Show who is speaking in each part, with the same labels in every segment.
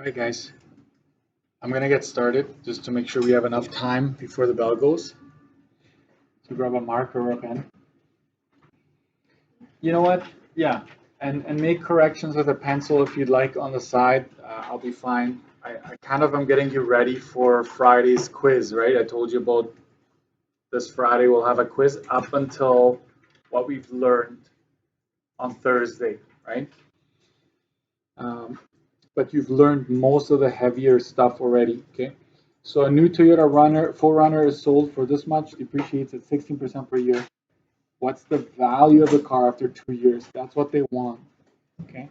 Speaker 1: Alright guys, I'm gonna get started just to make sure we have enough time before the bell goes. So grab a marker or a pen. You know what? Yeah, and make corrections with a pencil if you'd like on the side. I'll be fine. I kind of am getting you ready for Friday's quiz, right? I told you about this Friday we'll have a quiz up until what we've learned on Thursday, right? But you've learned most of the heavier stuff already, okay? So a new Toyota 4Runner is sold for this much, depreciates at 16% per year. What's the value of the car after 2 years? That's what they want, okay?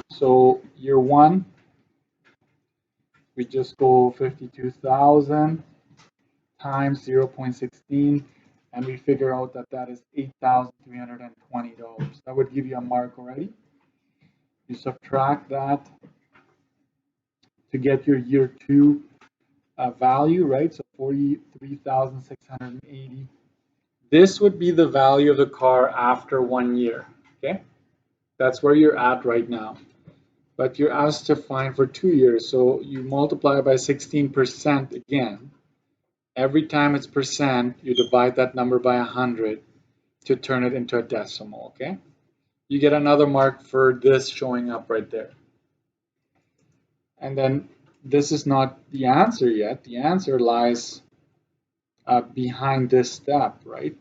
Speaker 1: So year one, we just go 52,000 times 0.16, and we figure out that that is $8,320. That would give you a mark already. You subtract that to get your year two value, right? So 43,680. This would be the value of the car after 1 year, okay? That's where you're at right now. But you're asked to find for 2 years, so you multiply by 16% again. Every time it's percent, you divide that number by 100 to turn it into a decimal, okay? You get another mark for this showing up right there. And then this is not the answer yet. The answer lies behind this step, right?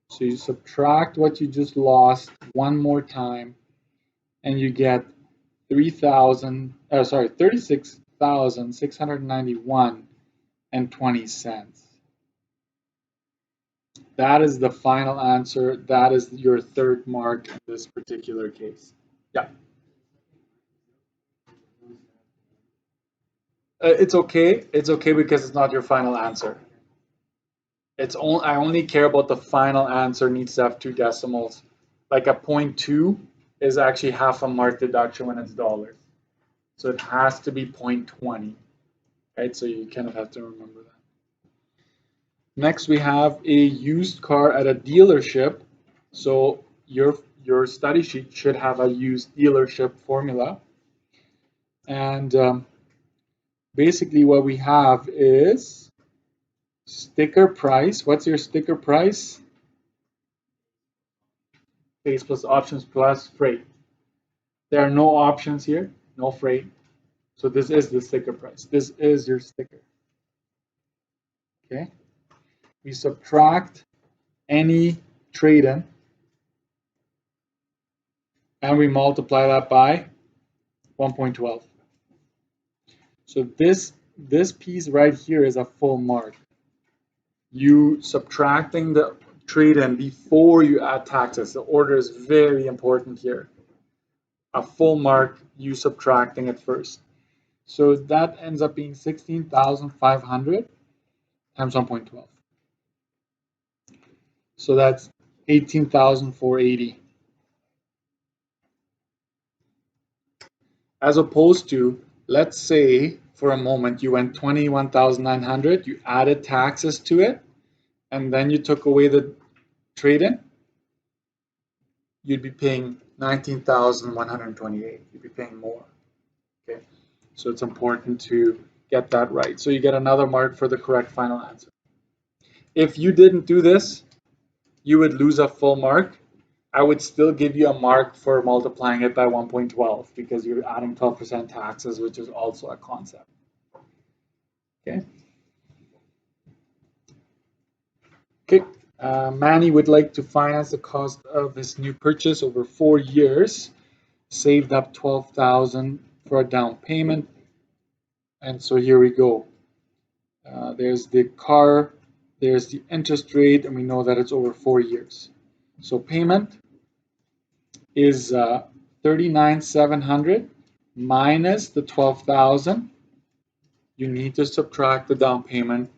Speaker 1: So you subtract what you just lost one more time, and you get 36,691 and 20 cents. That is the final answer. That is your third mark in this particular case. Yeah. It's okay. It's okay because it's not your final answer. I only care about the final answer needs to have 2 decimals. Like a 0.2 is actually half a mark deduction when it's dollars. So it has to be 0.20, right? So you kind of have to remember that. Next, we have a used car at a dealership. So your study sheet should have a used dealership formula. And basically what we have is sticker price. What's your sticker price? Base plus options plus freight. There are no options here, no freight. So this is the sticker price. This is your sticker. Okay. We subtract any trade-in and we multiply that by 1.12. So this piece right here is a full mark. You subtracting the trade-in before you add taxes. The order is very important here. A full mark, you subtracting it first. So that ends up being 16,500 times 1.12. So that's 18,480. As opposed to, let's say for a moment you went 21,900, you added taxes to it, and then you took away the trade-in, you'd be paying 19,128. You'd be paying more. Okay, so it's important to get that right. So you get another mark for the correct final answer. If you didn't do this, you would lose a full mark. I would still give you a mark for multiplying it by 1.12 because you're adding 12% taxes, which is also a concept. Okay. Okay. Manny would like to finance the cost of his new purchase over 4 years. Saved up 12,000 for a down payment, and so here we go. There's the car, there's the interest rate, and we know that it's over 4 years. So payment is 39,700 minus the 12,000. You need to subtract the down payment,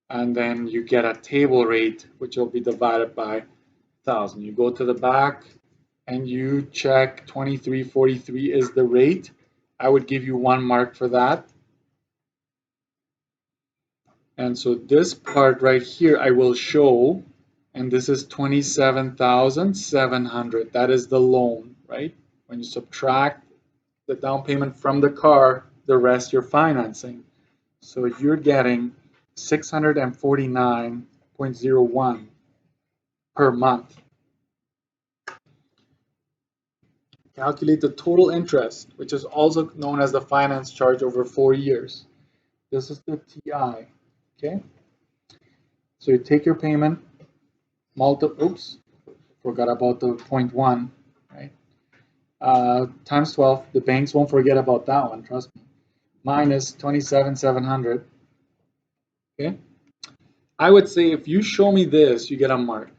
Speaker 1: and then you get a table rate, which will be divided by 1,000. You go to the back and you check 2343 is the rate. I would give you 1 mark for that. And so this part right here I will show, and this is 27,700. That is the loan, right? When you subtract the down payment from the car, the rest you're financing. So you're getting 649.01 per month. Calculate the total interest, which is also known as the finance charge over 4 years. This is the TI, okay? So you take your payment, forgot about the 0.1, right? Times 12, the banks won't forget about that one, trust me. Minus 27,700, okay? I would say if you show me this, you get a mark.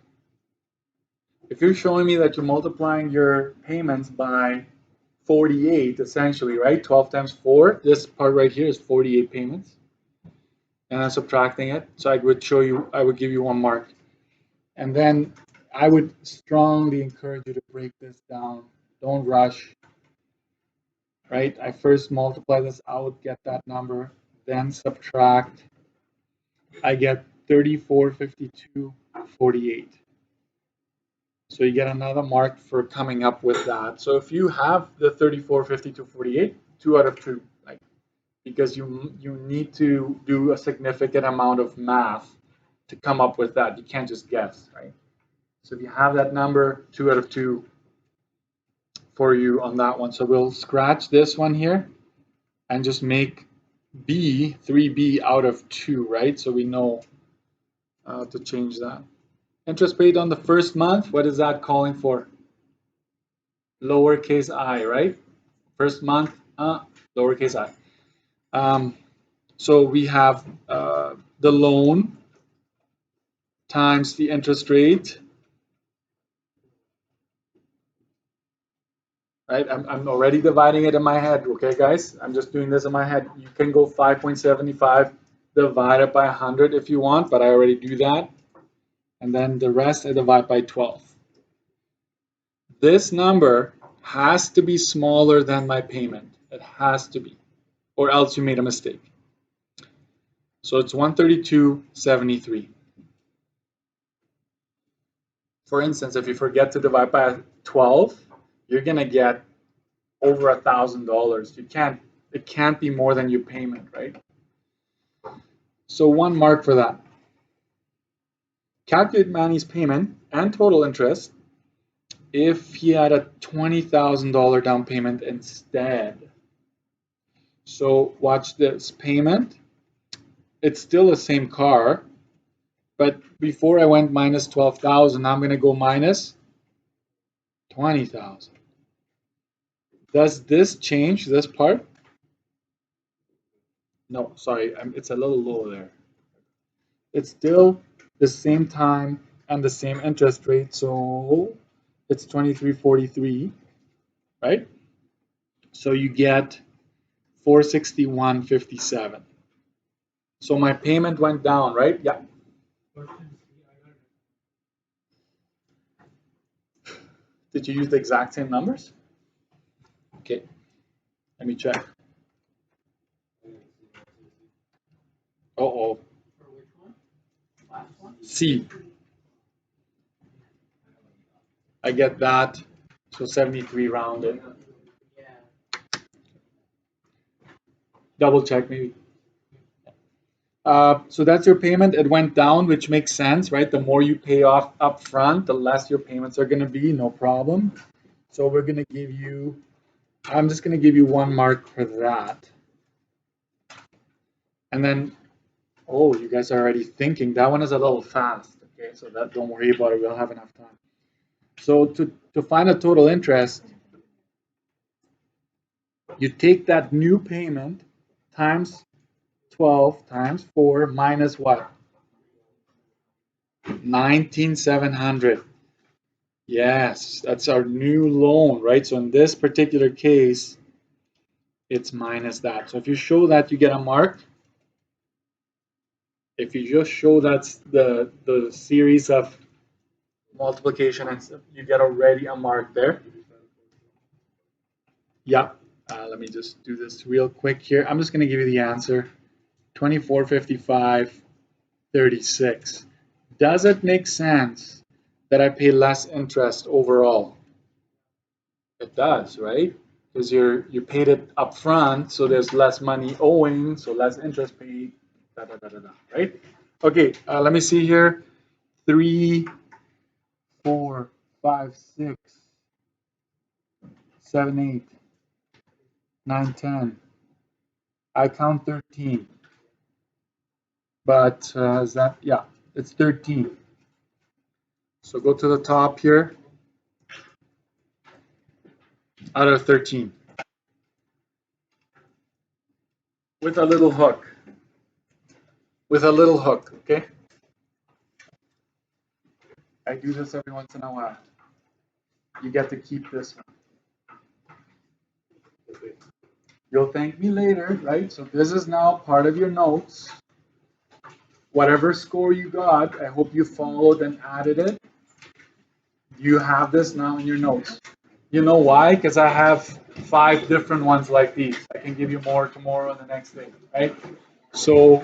Speaker 1: If you're showing me that you're multiplying your payments by 48, essentially, right? 12 times 4, this part right here is 48 payments. And I'm subtracting it, so I would give you 1 mark. And then I would strongly encourage you to break this down. Don't rush, right? I first multiply this out, get that number, then subtract. I get 3452.48. So you get another mark for coming up with that. So if you have the 3452.48, 2 out of 2, like, because you need to do a significant amount of math to come up with that. You can't just guess, right? So if you have that number, 2 out of 2 for you on that one. So we'll scratch this one here and just make B 3B out of 2, right? So we know to change that. Interest paid on the first month, what is that calling for? Lowercase I, right? First month, lowercase I. So we have the loan times the interest rate, right? I'm already dividing it in my head, okay, guys? I'm just doing this in my head. You can go 5.75 divided by 100 if you want, but I already do that. And then the rest I divide by 12. This number has to be smaller than my payment. It has to be, or else you made a mistake. So it's 132.73. For instance, if you forget to divide by 12, you're gonna get over $1,000. It can't be more than your payment, right? So 1 mark for that. Calculate Manny's payment and total interest if he had a $20,000 down payment instead. So watch this payment. It's still the same car, but before I went minus 12,000, I'm going to go minus 20,000. Does this change this part? No, sorry, it's a little low there. It's still the same time and the same interest rate, so it's 23.43, right? So you get 461.57. So my payment went down, right? Yeah. Did you use the exact same numbers? Okay, let me check. Uh-oh. C. I get that. So 73 rounded. Double check maybe. So that's your payment. It went down, which makes sense, right? The more you pay off up front, the less your payments are going to be, no problem. So we're going to give you, I'm just going to give you 1 mark for that. And then, oh, you guys are already thinking. That one is a little fast, okay? So that, don't worry about it. We'll have enough time. So to find a total interest, you take that new payment times 12 times 4 minus what? 19,700. Yes, that's our new loan, right? So in this particular case, it's minus that. So if you show that, you get a mark. If you just show that's the series of multiplication, and you get already a mark there. Yeah. Let me just do this real quick here. I'm just going to give you the answer. 2455.36. Does it make sense that I pay less interest overall? It does, right? because you paid it up front, so there's less money owing, so less interest paid, da, da, da, da, da, right? Okay, let me see here. 3, 4, 5, 6, 7, 8, 9, 10. I count 13. But is that, yeah, it's 13. So go to the top here, out of 13. With a little hook. With a little hook, okay? I do this every once in a while. You get to keep this one. You'll thank me later, right? So this is now part of your notes. Whatever score you got, I hope you followed and added it. You have this now in your notes. You know why? Because I have 5 different ones like these. I can give you more tomorrow and the next day, right? So